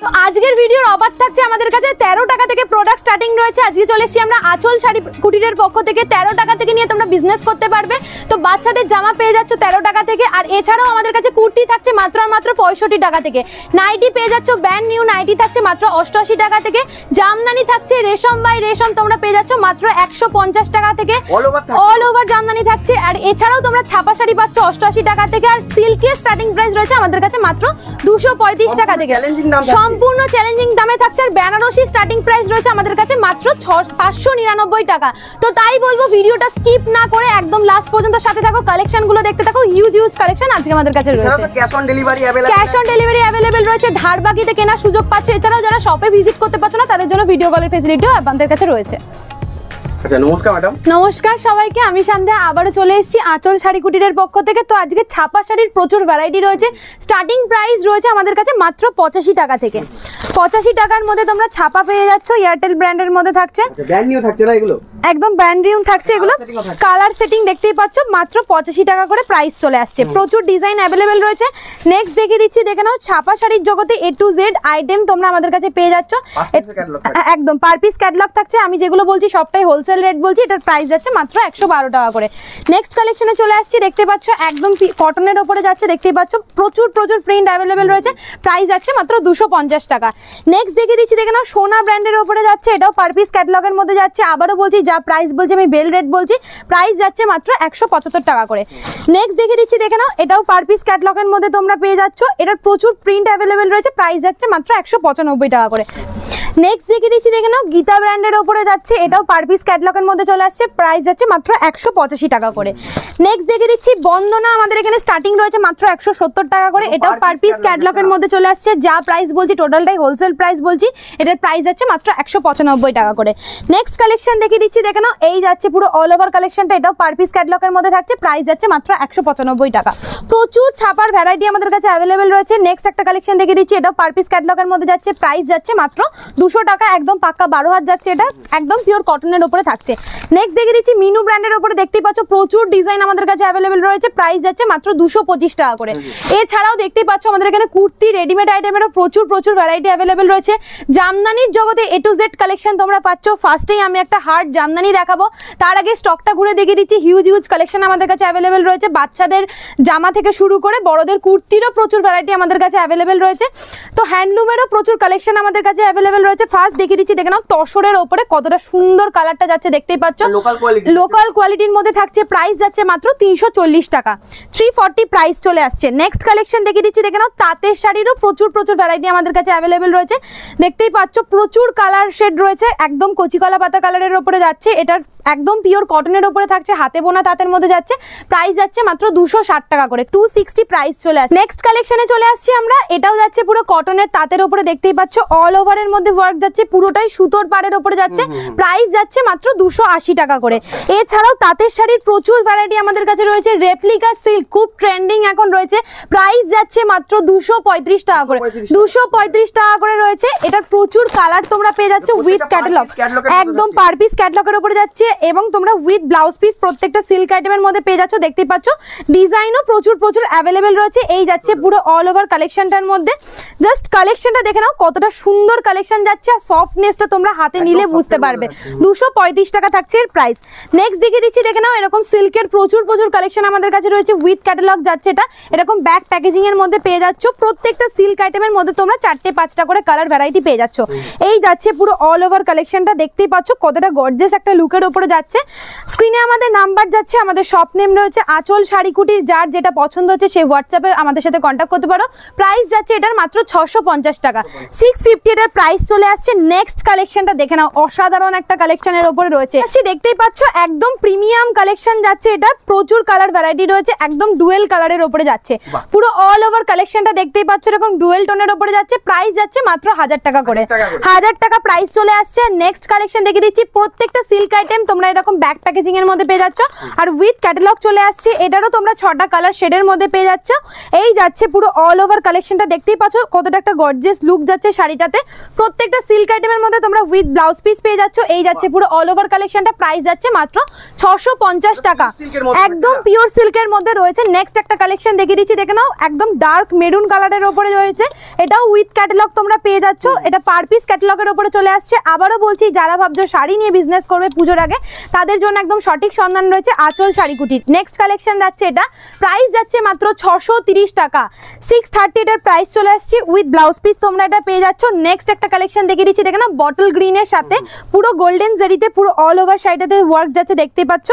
তো আজকের ভিডিওর অফার থাকছে আমাদের কাছে 13 টাকা থেকে প্রোডাক্ট স্টার্টিং রয়েছে। আজকে চলে এসেছি আমরা আঁচল শাড়ি কুটিরের পক্ষ থেকে। 13 টাকা থেকে নিয়ে তোমরা বিজনেস করতে পারবে। তো বাচ্চাদের জামা পেয়ে যাচ্ছ 13 টাকা থেকে, আর এছাড়াও আমাদের কাছে কুর্তি থাকছে মাত্র আর মাত্র 65 টাকা থেকে। নাইটি পেয়ে যাচ্ছ, ব্র্যান্ড নিউ নাইটি থাকছে মাত্র 88 টাকা থেকে। জামদানি থাকছে রেশম বাই রেশম, তোমরা পেয়ে যাচ্ছ মাত্র 150 টাকা থেকে। অল ওভার জামদানি থাকছে। আর এছাড়াও তোমরা ছাপা শাড়ি পাচ্ছ 88 টাকা থেকে। আর সিল্কের স্টার্টিং প্রাইস রয়েছে আমাদের কাছে মাত্র 235 টাকা থেকে। সম্পূর্ণ চ্যালেঞ্জিং দামে থাকছে। আর বেনারসি স্টার্টিং প্রাইস রয়েছে আমাদের কাছে মাত্র 599 টাকা। তো তাই বলবো ভিডিওটা স্কিপ না করে একদম লাস্ট পর্যন্ত সাথে থাকো, কালেকশনগুলো দেখতে থাকো। হিউজ কালেকশন আজকে আমাদের কাছে রয়েছে। ক্যাশ অন ডেলিভারি অ্যাভেলেবল রয়েছে। ধার বাকিতে কেনার সুযোগ পাচ্ছে। এছাড়াও যারা শপে ভিজিট করতে পারছো না তাদের জন্য ভিডিও কলের ফ্যাসিলিটিও আমাদের কাছে রয়েছে। আচ্ছা, নমস্কার ম্যাডাম। নমস্কার সবাইকে, আমি সন্ধ্যা আবারও চলে এসেছি আঁচল শাড়ি কুটিরের পক্ষ থেকে। তো আজকে ছাপা শাড়ির প্রচুর ভ্যারাইটি রয়েছে। স্টার্টিং প্রাইস রয়েছে আমাদের কাছে মাত্র 85 টাকা থেকে। 85 টাকার মধ্যে তোমরা ছাপা পেয়ে যাচ্ছ। এয়ারটেল ব্র্যান্ডের মধ্যে থাকছে, ব্র্যান্ড নিউ থাকছে না এগুলো? একদম ব্র্যান্ড নিউ থাকছে। এগুলো কালার সেটিং দেখতেই পাচ্ছ, মাত্র 85 টাকা করে প্রাইস চলে আসছে। প্রচুর ডিজাইন অ্যাভেলেবেল রয়েছে। নেক্সট দেখিয়ে দিচ্ছি, দেখে নাও। ছাপা শাড়ির জগতে A to Z আইটেম তোমরা আমাদের কাছে পেয়ে যাচ্ছ। একদম পার পিস ক্যাটালগ থাকছে। আমি যেগুলো বলছি সবটাই হোলসেল রেট বলছি। এটার প্রাইস যাচ্ছে মাত্র 112 টাকা করে। নেক্সট কালেকশনে চলে আসছি, দেখতে পাচ্ছ একদম কটনের ওপরে যাচ্ছে। দেখতেই পাচ্ছ প্রচুর প্রিন্ট অ্যাভেলেবেল রয়েছে। প্রাইস যাচ্ছে মাত্র 250 টাকা। নেক্সট দেখিয়ে দিচ্ছি, দেখে নাও। সোনা ব্র্যান্ডের ওপরে যাচ্ছে। এটাও পার পিস ক্যাটালগের মধ্যে যাচ্ছে। আবারও বলছি, যা প্রাইস বলছি আমি বেল রেট বলছি। প্রাইস যাচ্ছে মাত্র 175 টাকা করে। নেক্সট দেখিয়ে দিচ্ছি, দেখে নাও। এটাও পার পিস ক্যাটালগের মধ্যে তোমরা পেয়ে যাচ্ছ। এটার প্রচুর প্রিন্ট অ্যাভেলেবেল রয়েছে। প্রাইস যাচ্ছে মাত্র 195 টাকা করে। নেক্সট দেখিয়ে দিচ্ছি, দেখে নাও। গীতা ব্র্যান্ডের ওপরে যাচ্ছে। এটাও পার পিস ক্যাটালগের মধ্যে চলে আসছে। প্রাইস যাচ্ছে মাত্র 185 টাকা করে। নেক্সট দেখিয়ে দিচ্ছি, বন্দনা আমাদের এখানে স্টার্টিং রয়েছে মাত্র 170 টাকা করে। এটাও পার পিস ক্যাটালগের মধ্যে চলে আসছে। যা প্রাইস বলছি টোটালটাই হোলসেল প্রাইস বলছি। এটার প্রাইস যাচ্ছে মাত্র 195 টাকা করে। নেক্সট কালেকশন দেখিয়ে দিচ্ছি, দেখে নাও। এই যাচ্ছে পুরো অল ওভার কালেকশনটা। এটাও পার পিস ক্যাটালগের মধ্যে থাকছে। প্রাইস যাচ্ছে মাত্র 195 টাকা। প্রচুর ছাপার ভ্যারাইটি আমাদের কাছে অ্যাভেলেবেল রয়েছে। নেক্সট একটা কালেকশন দেখিয়ে দিচ্ছি। এটাও পার পিস ক্যাটালগের মধ্যে যাচ্ছে। প্রাইস যাচ্ছে মাত্র 200 টাকা। একদম পাক্কা 12 হাত যাচ্ছে। এটা একদম পিওর কটনের উপরে থাকছে। নেক্সট দেখিয়ে দিচ্ছি, মিনু ব্র্যান্ডের উপরে দেখতেই পাচ্ছ প্রচুর ডিজাইন আমাদের কাছে অ্যাভেলেবেল রয়েছে। প্রাইস যাচ্ছে মাত্র 225 টাকা করে। এছাড়াও দেখতেই পাচ্ছ আমাদের এখানে কুর্তি রেডিমেড আইটেমেরও প্রচুর ভ্যারাইটি অ্যাভেলেবেল রয়েছে। জামদানির জগতে A to Z কালেকশন তোমরা পাচ্ছ। ফার্স্টেই আমি একটা হার্ড জামদানি দেখাবো। তার আগে স্টকটা ঘুরে দেখিয়ে দিচ্ছি। হিউজ কালেকশন আমাদের কাছে অ্যাভেলেবেল রয়েছে। বাচ্চাদের জামা থেকে শুরু করে বড়দের কুর্তিরও প্রচুর ভ্যারাইটি আমাদের কাছে অ্যাভেলেবেল রয়েছে। তো হ্যান্ডলুমেরও প্রচুর কালেকশন আমাদের কাছে অ্যাভেলেবেল রয়েছে। ফার্স্ট দেখিয়ে দিচ্ছি, দেখে নাও। তসরের ওপরে কতটা সুন্দর কালারটা যাচ্ছে দেখতেই পাচ্ছ। লোকাল কোয়ালিটির মধ্যে থাকছে। প্রাইস যাচ্ছে মাত্র 340 টাকা। 340 প্রাইস চলে আসছে। নেক্সট কালেকশন দেখিয়ে দিচ্ছি, দেখে নাও। তাঁতের শাড়িরও প্রচুর ভ্যারাইটি আমাদের কাছে অ্যাভেলেবেল রয়েছে। দেখতেই পাচ্ছ প্রচুর কালার শেড রয়েছে। একদম কচি কলা পাতা কালারের ওপরে যাচ্ছে। এটার একদম পিওর কটনের ওপরে থাকছে। হাতে বোনা তাঁতের মধ্যে যাচ্ছে। প্রাইস যাচ্ছে মাত্র 260 টাকা করে। 260 প্রাইস চলে আসছে। নেক্সট কালেকশনে চলে আসছি আমরা। এটাও যাচ্ছে পুরো কটনের তাঁতের ওপরে। দেখতেই পাচ্ছ অল ওভারের মধ্যে ওয়ার্ক যাচ্ছে। পুরোটাই সুতোর পাড়ের ওপরে যাচ্ছে। প্রাইস যাচ্ছে মাত্র 280 টাকা করে। এছাড়াও তাঁতের শাড়ির প্রচুর ভ্যারাইটি আমাদের কাছে রয়েছে। রেপ্লিকা সিল্ক খুব ট্রেন্ডিং এখন রয়েছে। প্রাইস যাচ্ছে মাত্র 235 টাকা করে। 235 টাকা করে রয়েছে। এটার প্রচুর কালার তোমরা পেয়ে যাচ্ছ উইথ ক্যাটালগ। একদম পার পিস ক্যাটালগের উপরে যাচ্ছে এবং তোমরা উইথ ব্লাউজ পিস প্রত্যেকটা সিল্ক আইটেমের মধ্যে পেয়ে যাচ্ছ। দেখতেই পাচ্ছ ডিজাইনও প্রচুর অ্যাভেলেবেল রয়েছে। এই যাচ্ছে পুরো অল ওভার কালেকশনটার মধ্যে। জাস্ট কালেকশনটা দেখে নাও কতটা সুন্দর কালেকশন যাচ্ছে। আর সফটনেসটা তোমরা হাতে নিলে বুঝতে পারবে। 235 টাকা থাকছে এর প্রাইস। নেক্সট দেখিয়ে দিচ্ছি, দেখে নাও। এরকম সিল্কের প্রচুর কালেকশন আমাদের কাছে রয়েছে। উইথ ক্যাটালগ যাচ্ছে। এটা এরকম ব্যাক প্যাকেজিং এর মধ্যে পেয়ে যাচ্ছ। প্রত্যেকটা সিল্ক আইটেমের মধ্যে তোমরা 4-5টা করে কালার ভ্যারাইটি পেয়ে যাচ্ছ। এই যাচ্ছে পুরো অল ওভার কালেকশনটা। দেখতেই পাচ্ছ কতটা গর্জিয়াস একটা লুকের উপরে যাচ্ছে। স্ক্রিনে আমাদের নাম্বার যাচ্ছে। আমাদের শপ নেম রয়েছে আঁচল শাড়ি কুটির। যার যেটা পছন্দ হচ্ছে সেই হোয়াটসঅ্যাপে আমাদের সাথে কন্ট্যাক্ট করতে পারো। প্রাইস যাচ্ছে এটার মাত্র 650 টাকা। 650 এটার প্রাইস চলে আসছে। নেক্সট কালেকশনটা দেখে নাও। অসাধারণ একটা কালেকশনের উপরে রয়েছে। দেখতেই পাচ্ছ একদম প্রিমিয়াম কালেকশন যাচ্ছে। এটা প্রচুর কালার ভ্যারাইটি রয়েছে। একদম ডুয়েল কালারের উপরে যাচ্ছে। পুরো অল ওভার কালেকশনটা দেখতেই পাচ্ছ এরকম ডুয়েল টোনের উপরে যাচ্ছে। প্রাইস যাচ্ছে মাত্র 1000 টাকা করে। 1000 টাকা প্রাইস চলে আসছে। নেক্সট কালেকশন দেখিয়ে দিচ্ছি। প্রত্যেকটা সিল্ক আইটেম তোমরা এরকম ব্যাক প্যাকেজিং এর মধ্যে পেয়ে যাচ্ছ। আর উইথ ক্যাটালগ চলে আসছে। এটারও তোমরা 6টা কালার শেডের মধ্যে পেয়ে যাচ্ছ। এই যাচ্ছে পুরো অল ওভার কালেকশনটা। দেখতেই পাচ্ছ কতটা একটা গর্জিয়াস লুক যাচ্ছে শাড়িটাতে। প্রত্যেক প্রত্যেকটা সিল্ক আইটেমের মধ্যে তোমরা উইথ ব্লাউজ পিস পেয়ে যাচ্ছ। এই যাচ্ছে পুরো অল ওভার কালেকশনটা, প্রাইস যাচ্ছে মাত্র 650 টাকা, একদম পিওর সিল্কের মধ্যে রয়েছে। নেক্সট একটা কালেকশন দেখিয়ে দিচ্ছি, দেখে নাও, একদম ডার্ক মেরুন কালারের উপরে রয়েছে, এটাও উইথ ক্যাটালগ তোমরা পেয়ে যাচ্ছ। এটা পার পিস ক্যাটালগের উপরে চলে আসছে। আবারও বলছি, যারা ভাবছো শাড়ি নিয়ে বিজনেস করবে পুজোর আগে, তাদের জন্য একদম সঠিক সন্ধান রয়েছে আঁচল শাড়ি কুটির। নেক্সট কালেকশন যাচ্ছে, এটা প্রাইস যাচ্ছে মাত্র 630 টাকা, 630 এটার প্রাইস চলে আসছে, উইথ ব্লাউজ পিস তোমরা এটা পেয়ে যাচ্ছ। নেক্সট একটা কালেকশন দেখিয়ে দিচ্ছি, দেখে না, বটল গ্রিনের সাথে পুরো গোল্ডেন জারিতে পুরো অল ওভার সাইডেতে ওয়ার্ক যাচ্ছে, দেখতে পাচ্ছ।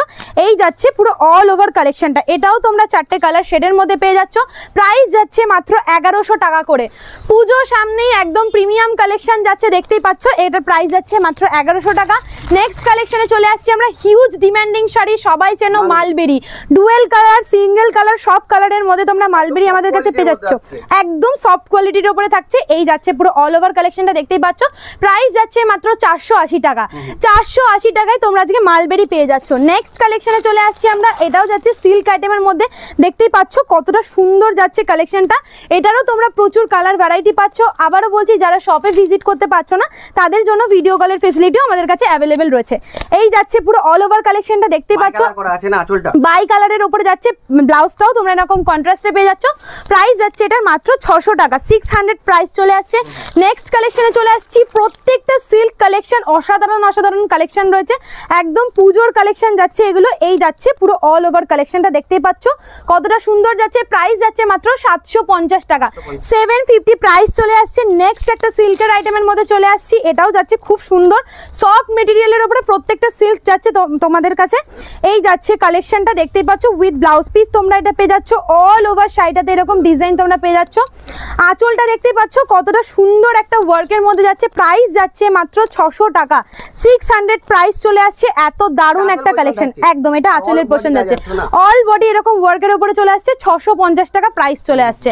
এই যাচ্ছে পুরো অল ওভার কালেকশনটা, এটাও তোমরা 4টে কালার শেডের মধ্যে পেয়ে যাচ্ছ। প্রাইস যাচ্ছে মাত্র 1100 টাকা করে। পুজো সামনেই একদম প্রিমিয়াম কালেকশন যাচ্ছে, দেখতেই পাচ্ছ, এটার প্রাইস যাচ্ছে মাত্র 1100 টাকা। নেক্সট কালেকশনে চলে আসছি আমরা, হিউজ ডিমান্ডিং শাড়ি, সবাই চেনো mulberry, dual colour, single colour, সব কালারের মধ্যে তোমরা মালবেরি আমাদের কাছে পেয়ে যাচ্ছ, একদম সফট কোয়ালিটির উপরে থাকছে। এই যাচ্ছে পুরো অল ওভার কালেকশনটা, দেখতেই পাচ্ছ। প্রাইস যাচ্ছে মাত্র 480 টাকা, 480 টাকায় তোমরা আজকে মালবেরি পেয়ে যাচ্ছ। নেক্সট কালেকশনে চলে আসছি আমরা, এটাও যাচ্ছে সিল্ক আইটেমের মধ্যে, দেখতেই পাচ্ছ কতটা সুন্দর যাচ্ছে কালেকশনটা। এটারও তোমরা প্রচুর কালার ভ্যারাইটি পাচ্ছ। আবারও বলছি, যারা শপে ভিজিট করতে পারছো না, তাদের জন্য ভিডিও কলের ফেসিলিটিও আমাদের কাছে অ্যাভেলেবেল রয়েছে। এই যাচ্ছে পুরো অল ওভার কালেকশনটা, দেখতেই পাচ্ছ, বাই কালারের উপরে যাচ্ছে, ব্লাউজটাও তোমরা এরকম কন্ট্রাস্টে পেয়ে যাচ্ছ। প্রাইস যাচ্ছে এটার মাত্র 600 টাকা, 600 প্রাইস চলে আসছে। নেক্সট কালেকশনে চলে আসছি, প্রত্যেকটা সিল্ক কালেকশন অসাধারণ অসাধারণ কালেকশন রয়েছে, একদম পুজোর কালেকশন যাচ্ছে এগুলো। এই যাচ্ছে পুরো অল ওভার কালেকশনটা, দেখতেই পাচ্ছ কতটা সুন্দর যাচ্ছে। প্রাইস যাচ্ছে মাত্র 750 টাকা, 750 প্রাইস চলে আসছে। নেক্সট একটা সিল্কের আইটেমের মধ্যে চলে আসছি, এটাও যাচ্ছে খুব সুন্দর সফট মেটেরিয়ালের উপরে, প্রত্যেকটা সিল্ক যাচ্ছে তোমাদের কাছে। এই যাচ্ছে কালেকশনটা, দেখতেই পাচ্ছ, উইথ ব্লাউজ পিস তোমরা এটা পেয়ে যাচ্ছ। অল ওভার শাড়িটাতে এরকম ডিজাইন তোমরা পেয়ে যাচ্ছ। আঁচলটা দেখতেই পাচ্ছ কতটা সুন্দর একটা ওয়ার্কের মধ্যে যাচ্ছে। প্রাইস যাচ্ছে মাত্র 600 টাকা, 600 প্রাইস চলে আসছে। এত দারুণ একটা কালেকশন, একদম এটা আঁচলের পোর্শন যাচ্ছে, অল বডি এরকম ওয়ার্কের উপরে চলে আসছে, 650 টাকা প্রাইস চলে আসছে।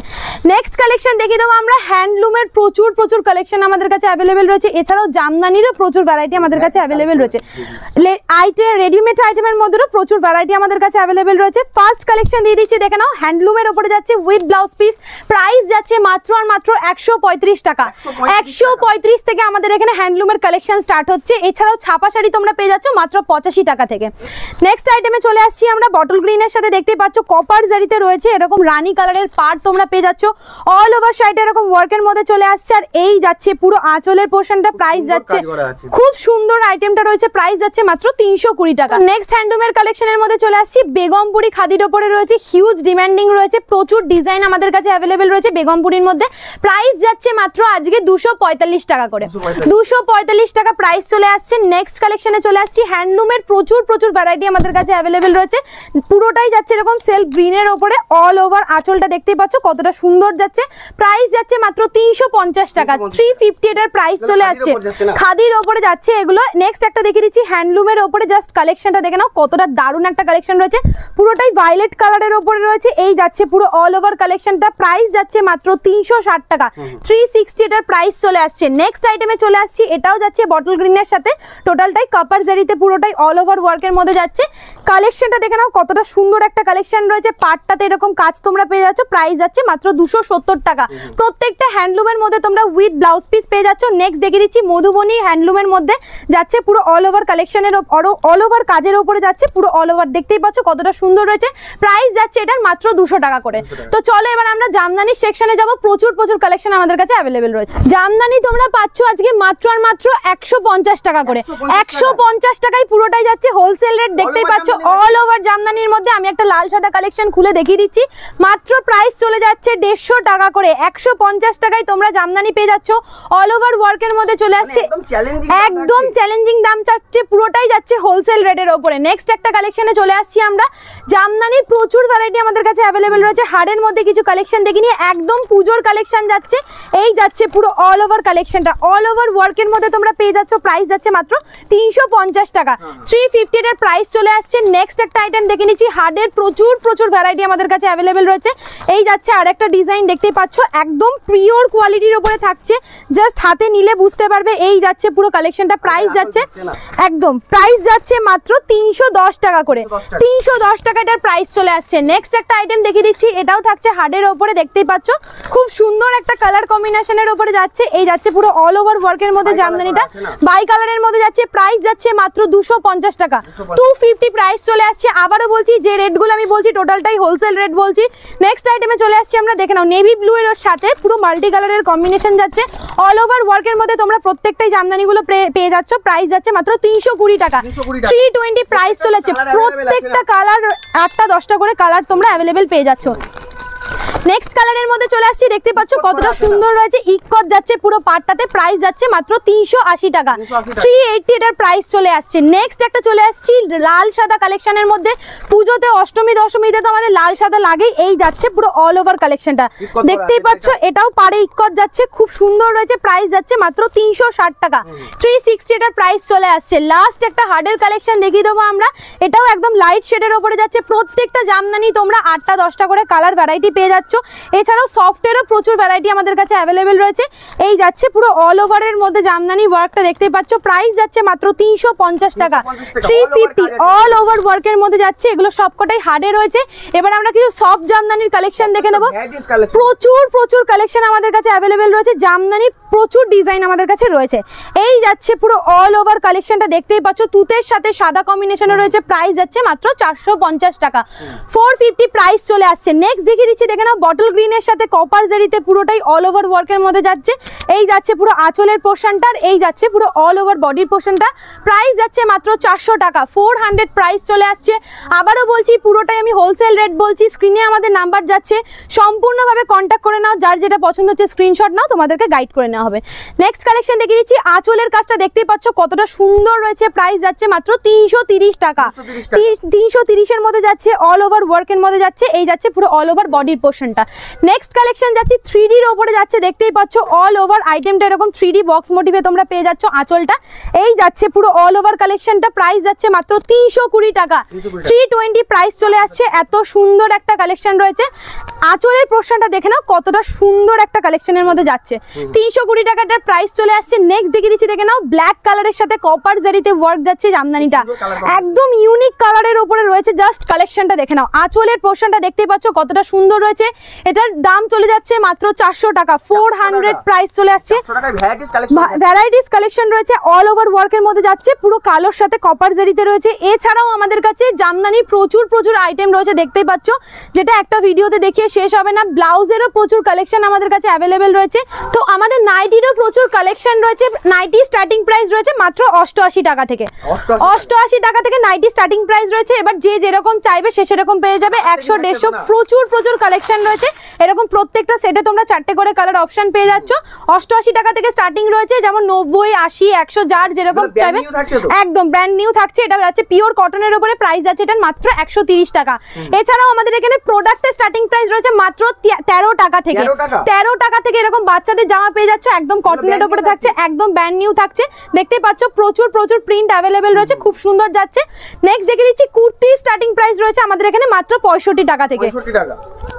নেক্সট কালেকশন দেখিয়ে দেবো আমরা, হ্যান্ডলুমের প্রচুর প্রচুর কালেকশন আমাদের কাছে অ্যাভেলেবেল রয়েছে। এছাড়াও জামদানিরও প্রচুর ভ্যারাইটি আমাদের কাছে অ্যাভেলেবেল রয়েছে। রেডিমেড আইটেমের মধ্যেও প্রচুর ভ্যারাইটি আমাদের কাছে অ্যাভেলেবেল রয়েছে। ফার্স্ট কালেকশন দিয়ে দিচ্ছি, দেখে নাও, হ্যান্ডলুমের উপরে যাচ্ছে উইথ ব্লাউজ পিস। প্রাইস যাচ্ছে মাত্র আর মাত্র 135 টাকা, 135 থেকে আমাদের এখানে হ্যান্ডলুমের কালেকশন স্টার্ট হচ্ছে। এছাড়াও ছাপা শাড়ি তোমরা পেয়ে যাচ্ছ মাত্র 85 টাকা থেকে। নেক্সট আইটেমে চলে আসছি আমরা, বটল গ্রিনের সাথে দেখতেই পাচ্ছ কপার জারিতে রয়েছে এরকম রানী কালারের পার্ট তোমরা পেয়ে যাচ্ছ। অল ওভার শাড়িটা এরকম ওয়ার্কের মধ্যে চলে আসছে। আর এই যাচ্ছে পুরো আঁচলের পোর্শনটা, প্রাইস যাচ্ছে, খুব সুন্দর আইটেমটা রয়েছে, প্রাইস যাচ্ছে মাত্র 320 টাকা। নেক্সট হ্যান্ডলুমের কালেকশনের মধ্যে চলে আসছি, বেগমপুরি খাদির ওপরে রয়েছে, হিউজ ডিমান্ডিং রয়েছে, প্রচুর ডিজাইন আমাদের কাছে অ্যাভেলেবেল রয়েছে বেগমপুরির মধ্যে। প্রাইস যাচ্ছে মাত্র আজকে 245 টাকা করে, 245 টাকা প্রাইস চলে আসছে। নেক্সট কালেকশনে চলে আসছি, হ্যান্ডলুমের প্রচুর প্রচুর ভ্যারাইটি আমাদের কাছে অ্যাভেলেবেল রয়েছে। পুরোটাই যাচ্ছে এরকম সেলফ গ্রিনের ওপরে, অল ওভার আঁচলটা দেখতেই পাচ্ছ কতটা সুন্দর যাচ্ছে। প্রাইস যাচ্ছে মাত্র 350 টাকা, 350 এটার প্রাইস চলে আসছে। খাদির ওপরে যাচ্ছে এগুলো। নেক্সট একটা দেখিয়ে দিচ্ছি, হ্যান্ডলুমের ওপরে জাস্ট কালেকশনটা দেখে নাও, কতটা দারুণ একটা কালেকশন রয়েছে, পুরোটাই ভায়োলেট কালারের ওপরে রয়েছে। এই যাচ্ছে পুরো অল ওভার কালেকশনটা, প্রাইস যাচ্ছে মাত্র 360 টাকা, 360 এটার প্রাইস চলে আসছে। নেক্সট আইটেমে চলে আসছি, এটাও যাচ্ছে বটল গ্রিনের সাথে, টোটালটাই কপার জারিতে পুরোটাই অল ওভার ওয়ার্কের মধ্যে যাচ্ছে। কালেকশনটা দেখে নাও, কতটা সুন্দর একটা কালেকশন রয়েছে, পাটটাতে এরকম কাজ তোমরা পেয়ে যাচ্ছ। প্রাইস যাচ্ছে মাত্র 270 টাকা। প্রত্যেকটা হ্যান্ডলুমের মধ্যে তোমরা উইথ ব্লাউজ পিস পেয়ে যাচ্ছ। নেক্সট দেখিয়ে দিচ্ছি, মধুবনী হ্যান্ডলুমের মধ্যে যাচ্ছে পুরো অল ওভার কালেকশনের, অল ওভার কাজের উপরে যাচ্ছে, পুরো অল ওভার দেখতেই পাচ্ছ কতটা সুন্দর রয়েছে। প্রাইস যাচ্ছে এটার মাত্র 200 টাকা করে। তো চলো এবার আমরা জামদানি সেকশনে যাব, প্রচুর প্রচুর কালেকশন আমাদের কাছে অ্যাভেলেবেল রয়েছে। জামদানি তোমরা পাচ্ছ আজকে মাত্র আর মাত্র 150 টাকা করে, 150 টাকায় পুরোটাই যাচ্ছে হোলসেল রেট, দেখতেই পাচ্ছ অল ওভার জামদানির মধ্যে। আমি একটা লাল সাদা কালেকশন খুলে দেখিয়ে দিচ্ছি, মাত্র প্রাইস চলে যাচ্ছে 150 টাকা করে, 150 টাকায় তোমরা জামদানি পেয়ে যাচ্ছ। অল ওভার ওয়ার্কের মধ্যে চলে আসছে, একদম চ্যালেঞ্জিং দাম চাচ্ছে, পুরোটাই যাচ্ছে হোলসেল রেটের ওপরে। নেক্সট একটা কালেকশনে চলে আসছি আমরা, জামদানির প্রচুর ভ্যারাইটি আমাদের কাছে অ্যাভেলেবেল রয়েছে। হাড়ের মধ্যে কিছু কালেকশন দেখিনি, একদম পুজোর কালেকশন যাচ্ছে। এই যাচ্ছে পুরো অল ওভার কালেকশনটা, অল ওভার ওয়ার্কের মধ্যে তোমরা পেয়ে যাচ্ছ। প্রাইস যাচ্ছে মাত্র 350 টাকা, 350 এর প্রাইস চলে আসছে। নেক্সট একটা আইটেম দেখে নিচ্ছি, হাড়ের প্রচুর প্রচুর ভ্যারাইটি আমাদের কাছে অ্যাভেলেবেল রয়েছে। এই যাচ্ছে আরেকটা ডিজাইন দেখতেই পাচ্ছ, একদম পিওর কোয়ালিটির উপরে থাকছে, জাস্ট হাতে নিলে বুঝতে পারবে। এই যাচ্ছে পুরো কালেকশনটা, প্রাইস যাচ্ছে একদম, প্রাইস যাচ্ছে মাত্র 310 টাকা করে, 310 টাকা এটার প্রাইস চলে আসছে। নেক্সট একটা আইটেম দেখিয়ে দিচ্ছি, এটাও থাকছে হাড়ের ওপরে, দেখতেই পাচ্ছ খুব সুন্দর একটা কালার কম্বিনেশনের ওপরে যাচ্ছে। এই যাচ্ছে পুরো অল ওভার ওয়ার্কের মধ্যে জামদানিটা বাই কালারের মধ্যে যাচ্ছে, প্রাইস যাচ্ছে মাত্র 250 টাকা, 250 প্রাইস চলে আসছে। আবারও বলছি যে রেটগুলো আমি বলছি টোটালটাই হোলসেল রেট বলছি। নেক্সট আইটেমে চলে আসছি আমরা, দেখে নাও নেভি ব্লু এর সাথে পুরো মাল্টি কালারের কম্বিনেশন যাচ্ছে, অল ওভার ওয়ার্কের মধ্যে তোমরা প্রত্যেকটাই জামদানিগুলো পেয়ে যাচ্ছ, প্রাইস যাচ্ছে মাত্র 320 টাকা, 320 প্রাইস চলে যাচ্ছে। প্রত্যেকটা কালার 8টা 10টা করে কালার তোমরা অ্যাভেলেবেল পেয়ে যাচ্ছ। নেক্সট কালারের মধ্যে চলে আসছি, দেখতে পাচ্ছ কতটা সুন্দর রয়েছে, ইকট যাচ্ছে পুরো পাটটাতে, প্রাইস যাচ্ছে মাত্র 380 টাকা, 380 এটার প্রাইস চলে আসছে। নেক্সট একটা চলে আসছি লাল সাদা কালেকশনের মধ্যে, পুজোতে অষ্টমী দশমীতে তো আমাদের লাল সাদা লাগেই, এই যাচ্ছে পুরো অল ওভার কালেকশনটা দেখতেই পাচ্ছ, এটাও পাড়ে ইকট যাচ্ছে, খুব সুন্দর রয়েছে, প্রাইস যাচ্ছে মাত্র 360 টাকা, 360 এটার প্রাইস চলে আসছে। লাস্ট একটা হার্ডের কালেকশন দেখিয়ে দেবো আমরা, এটাও একদম লাইট শেডের ওপরে যাচ্ছে, প্রত্যেকটা জামদানি তোমরা 8টা 10টা করে কালার ভ্যারাইটি পেয়ে যাচ্ছ। এছাড়াও সফটওয়্যারও প্রচুর ভ্যারাইটি আমাদের কাছে অ্যাভেলেবেল রয়েছে, এই যাচ্ছে পুরো অল ওভারের মধ্যে জামদানি ওয়ার্কটা দেখতেই পাচ্ছ, প্রাইস যাচ্ছে মাত্র 350 টাকা, 350 অল ওভার ওয়ার্কের মধ্যে যাচ্ছে, এগুলো সবকটাই হার্ডে রয়েছে। এবার আমরা কিছু সফট জামদানির কালেকশন দেখে নেব, প্রচুর কালেকশন আমাদের কাছে অ্যাভেলেবেল রয়েছে, জামদানি প্রচুর ডিজাইন আমাদের কাছে রয়েছে, এই যাচ্ছে পুরো অল ওভার কালেকশনটা দেখতেই পাচ্ছ, তুতের সাথে সাদা কম্বিনেশনে রয়েছে, প্রাইস যাচ্ছে মাত্র 450 টাকা, 450 প্রাইস চলে আসছে। নেক্সট দেখিয়ে দিচ্ছি, দেখে নাও বটল গ্রিনের সাথে কপার জেরিতে পুরোটাই অল ওভার ওয়ার্কের মধ্যে যাচ্ছে, এই যাচ্ছে পুরো আঁচলের পোর্শনটা, এই যাচ্ছে পুরো অল ওভার বডির পোর্শনটা, প্রাইস যাচ্ছে মাত্র 400 টাকা, 400 প্রাইস চলে আসছে। আবারও বলছি পুরোটাই আমি হোলসেল রেট বলছি, স্ক্রিনে আমাদের নাম্বার যাচ্ছে, সম্পূর্ণভাবে কন্ট্যাক্ট করে নাও, যার যেটা পছন্দ হচ্ছে স্ক্রিনশট নাও, তোমাদেরকে গাইড করে নেওয়া হবে। নেক্সট কালেকশন দেখিয়ে দিচ্ছি, আঁচলের কাজটা দেখতেই পাচ্ছ কতটা সুন্দর রয়েছে, প্রাইস যাচ্ছে মাত্র 330 টাকা, 330 এর মধ্যে যাচ্ছে, অল ওভার ওয়ার্কের মধ্যে যাচ্ছে, এই যাচ্ছে পুরো অল ওভার বডির পোর্শনটা। নেক্সট কালেকশন যাচ্ছে 3D এর উপরে যাচ্ছে, দেখতেই পাচ্ছ অল ওভার আইটেমটা এরকম 3D বক্স মোটিভে তোমরা পেয়ে যাচ্ছ, আঁচলটা এই যাচ্ছে পুরো অল ওভার কালেকশনটা, প্রাইস যাচ্ছে মাত্র 320 টাকা, 320 প্রাইস চলে আসছে। এত সুন্দর একটা কালেকশন রয়েছে, আঁচলের পোর্শনটা দেখে নাও কতটা সুন্দর একটা কালেকশনের মধ্যে যাচ্ছে, 320 টাকাটার প্রাইস চলে আসছে। নেক্সট দেখিয়ে দিচ্ছি, দেখে নাও ব্ল্যাক কালারের সাথে কপার জারিতে ওয়ার্ক যাচ্ছে জামদানিটা, একদম ইউনিক কালারের উপরে রয়েছে, জাস্ট কালেকশনটা দেখে নাও, আঁচলের পোর্শনটা দেখতেই পাচ্ছ কতটা সুন্দর রয়েছে, এটার দাম চলে যাচ্ছে মাত্র 400 টাকা, 400 প্রাইস চলে আসছে। ভ্যারাইটিস কালেকশন রয়েছে, অল ওভার ওয়ার্কের মধ্যে যাচ্ছে, পুরো কালোর সাথে কপার জারিতে রয়েছে। এছাড়াও আমাদের কাছে জামদানি প্রচুর আইটেম রয়েছে, দেখতেই পাচ্ছ, যেটা একটা ভিডিওতে দেখিয়ে শেষ হবে না। ব্লাউজেরও প্রচুর কালেকশন আমাদের কাছে অ্যাভেলেবেল রয়েছে, তো আমাদের নাইটিরও প্রচুর কালেকশন রয়েছে। নাইটি স্টার্টিং প্রাইস রয়েছে মাত্র 88 টাকা থেকে, 88 টাকা থেকে নাইটি স্টার্টিং প্রাইস রয়েছে। এবার যে যেরকম চাইবে সে সেরকম পেয়ে যাবে, 100 150 প্রচুর কালেকশন রয়েছে, এরকম প্রত্যেকটা সেটে তোমরা 4টে করে কালার অপশন পেয়ে যাচ্ছ। 88 টাকা থেকে স্টার্টিং রয়েছে, যেমন 90 80 100 যার যেরকম চাইবে, একদম ব্র্যান্ড নিউ থাকছে। এটা যাচ্ছে পিওর কটনের উপরে, প্রাইস যাচ্ছে এটা মাত্র 130 টাকা। এছাড়াও আমাদের এখানে প্রোডাক্টের স্টার্টিং প্রাইস রয়েছে মাত্র 13 টাকা থেকে, 13 টাকা থেকে এরকম বাচ্চাদের জামা পেয়ে যাচ্ছ, একদম কটনের উপরে থাকছে, একদম ব্র্যান্ড নিউ থাকছে, দেখতে পাচ্ছ প্রচুর প্রিন্ট অ্যাভেলেবেল রয়েছে, খুব সুন্দর যাচ্ছে। নেক্সট দেখে দিচ্ছি, কুর্তি স্টার্টিং প্রাইস রয়েছে আমাদের এখানে মাত্র 65 টাকা থেকে,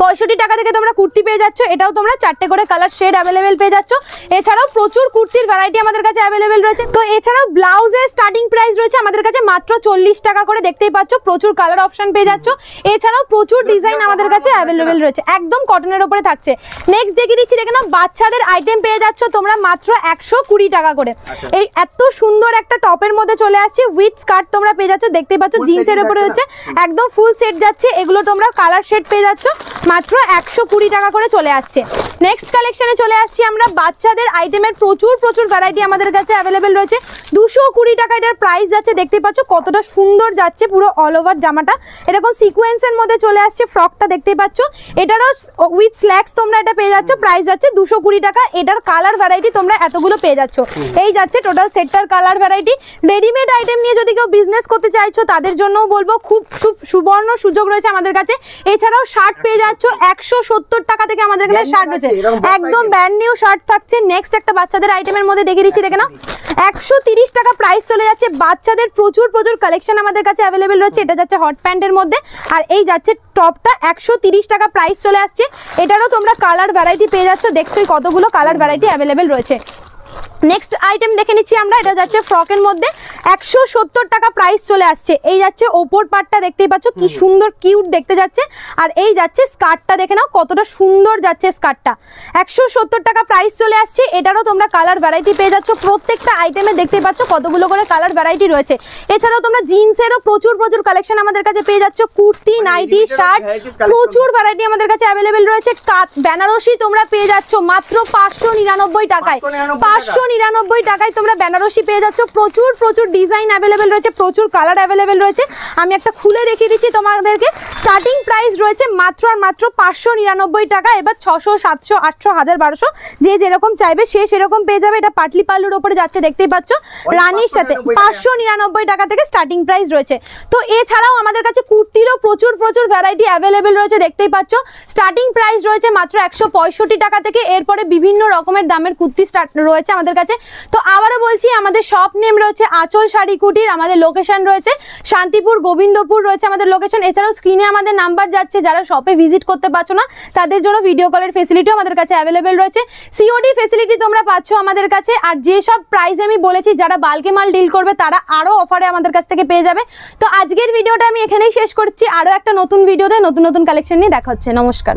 65 টাকা থেকে তোমরা কুর্তি পেয়ে যাচ্ছ, এটাও তোমরা 4টে করে কালার শেড অ্যাভেলেবেল পেয়ে যাচ্ছ। এছাড়াও প্রচুর কুর্তির ভ্যারাইটি আমাদের কাছে অ্যাভেলেবেল রয়েছে। তো এছাড়াও ব্লাউজের স্টার্টিং প্রাইস রয়েছে আমাদের কাছে মাত্র 40 টাকা করে, দেখতেই পাচ্ছ প্রচুর কালার অপশন পেয়ে যাচ্ছ। এছাড়াও প্রচুর ডিজাইন আমাদের কাছে অ্যাভেলেবেল রয়েছে, একদম কটনের উপরে থাকছে। নেক্সট দেখিয়ে দিচ্ছি, দেখে নাও বাচ্চাদের আইটেম পেয়ে যাচ্ছ তোমরা মাত্র 120 টাকা করে। এই এত সুন্দর একটা টপের মধ্যে চলে আসছে, উইথ স্কার্ট তোমরা পেয়ে যাচ্ছ, দেখতেই পাচ্ছ জিন্সের উপরে হচ্ছে, একদম ফুল সেট যাচ্ছে, এগুলো তোমরা কালার শেড পেয়ে যাচ্ছ মাত্র 120 টাকা করে চলে আসছে। নেক্সট কালেকশনে চলে আসছি আমরা, বাচ্চাদের আইটেমের প্রচুর ভ্যারাইটি আমাদের কাছে অ্যাভেলেবেল রয়েছে, 220 টাকা এটার প্রাইস যাচ্ছে, দেখতে পাচ্ছ কতটা সুন্দর যাচ্ছে, পুরো অল ওভার জামাটা এরকম সিকোয়েন্সের মধ্যে চলে আসছে, ফ্রকটা দেখতেই পাচ্ছ, এটারও উইথ স্ল্যাক্স তোমরা এটা পেয়ে যাচ্ছ, প্রাইস যাচ্ছে 220 টাকা। এটার কালার ভ্যারাইটি তোমরা এতগুলো পেয়ে যাচ্ছ, এই যাচ্ছে টোটাল সেটটার কালার ভ্যারাইটি। রেডিমেড আইটেম নিয়ে যদি কেউ বিজনেস করতে চাইছো তাদের জন্যও বলবো, খুব সুবর্ণ সুযোগ রয়েছে আমাদের কাছে। এছাড়াও শার্ট পেয়ে যাচ্ছ 170 টাকা থেকে, আমাদের এখানে শার্ট রয়েছে, একদম ব্র্যান্ড নিউ শার্ট থাকছে। নেক্সট একটা বাচ্চাদের আইটেমের মধ্যে দেখিয়ে দিচ্ছি, দেখে নাও 130 টাকা প্রাইস চলে যাচ্ছে। বাচ্চাদের প্রচুর কালেকশন আমাদের কাছে অ্যাভেলেবেল রয়েছে, এটা যাচ্ছে হট প্যান্টের মধ্যে, আর এই যাচ্ছে টপটা 130 টাকা প্রাইস চলে আসছে। এটারও তোমরা কালার ভ্যারাইটি পেয়ে যাচ্ছ, দেখছোই কতগুলো কালার ভ্যারাইটি অ্যাভেলেবেল রয়েছে। নেক্সট আইটেম দেখে নিচ্ছি আমরা, এটা যাচ্ছে ফ্রকের মধ্যে, 170 টাকা প্রাইস চলে আসছে। এই যাচ্ছে ওপর পার্টটা দেখতেই পাচ্ছ কি সুন্দর কিউট দেখতে যাচ্ছে, আর এই যাচ্ছে স্কার্টটা দেখে নাও কতটা সুন্দর যাচ্ছে স্কার্টটা। 170 টাকা প্রাইস চলে আসছে। এটারও তোমরা কালার ভ্যারাইটি পেয়ে যাচ্ছ, প্রত্যেকটা আইটেমে দেখতেই পাচ্ছ কতগুলো করে কালার ভ্যারাইটি রয়েছে। এছাড়াও তোমরা জিন্সেরও প্রচুর কালেকশন আমাদের কাছে পেয়ে যাচ্ছ, কুর্তি, নাইটি, শার্ট, প্রচুর ভ্যারাইটি আমাদের কাছে অ্যাভেলেবেল রয়েছে। বেনারসি তোমরা পেয়ে যাচ্ছ মাত্র 599 টাকায়। 599 টাকায় তোমরা বেনারসি পেয়ে যাচ্ছ। প্রচুর ডিজাইন অ্যাভেলেবেল রয়েছে, প্রচুর কালার অ্যাভেলেবেল রয়েছে। আমি একটা খুলে দেখিয়ে দিচ্ছি তোমাদেরকে। স্টার্টিং প্রাইস রয়েছে মাত্র 599 টাকা। এবার 600, 700, 800, 1000, 1200 যে যেরকম চাইবে সে সেরকম পেয়ে যাবে। এটা পাটলি পাল্লুর উপরে যাচ্ছে দেখতেই পাচ্ছ রানীর সাথে। 599 টাকা থেকে স্টার্টিং প্রাইস রয়েছে। তো এছাড়াও আমাদের কাছে কুর্তিরও প্রচুর ভ্যারাইটি অ্যাভেলেবেল রয়েছে দেখতেই পাচ্ছ। স্টার্টিং প্রাইস রয়েছে মাত্র 165 টাকা থেকে। এরপরে বিভিন্ন রকমের দামের কুর্তি রয়েছে আমাদের কাছে। তো আবারও বলছি, আমাদের শপ নেম রয়েছে আঁচল শাড়ি কুটির। আমাদের লোকেশন রয়েছে শান্তিপুর, গোবিন্দপুর রয়েছে আমাদের লোকেশন। এছাড়াও স্ক্রিনে আমাদের নাম্বার যাচ্ছে, যারা শপে ভিজিট করতে পারছো না তাদের জন্য ভিডিও কলের ফেসিলিটিও আমাদের কাছে অ্যাভেলেবেল রয়েছে। সিওডি ফেসিলিটি তোমরা পাচ্ছ আমাদের কাছে। আর যে সব প্রাইস আমি বলেছি, যারা বাল্কে মাল ডিল করবে তারা আরো অফারে আমাদের কাছ থেকে পেয়ে যাবে। তো আজকের ভিডিওটা আমি এখানেই শেষ করছি। আরো একটা নতুন ভিডিওতে নতুন কালেকশন নিয়ে দেখা হচ্ছে। নমস্কার।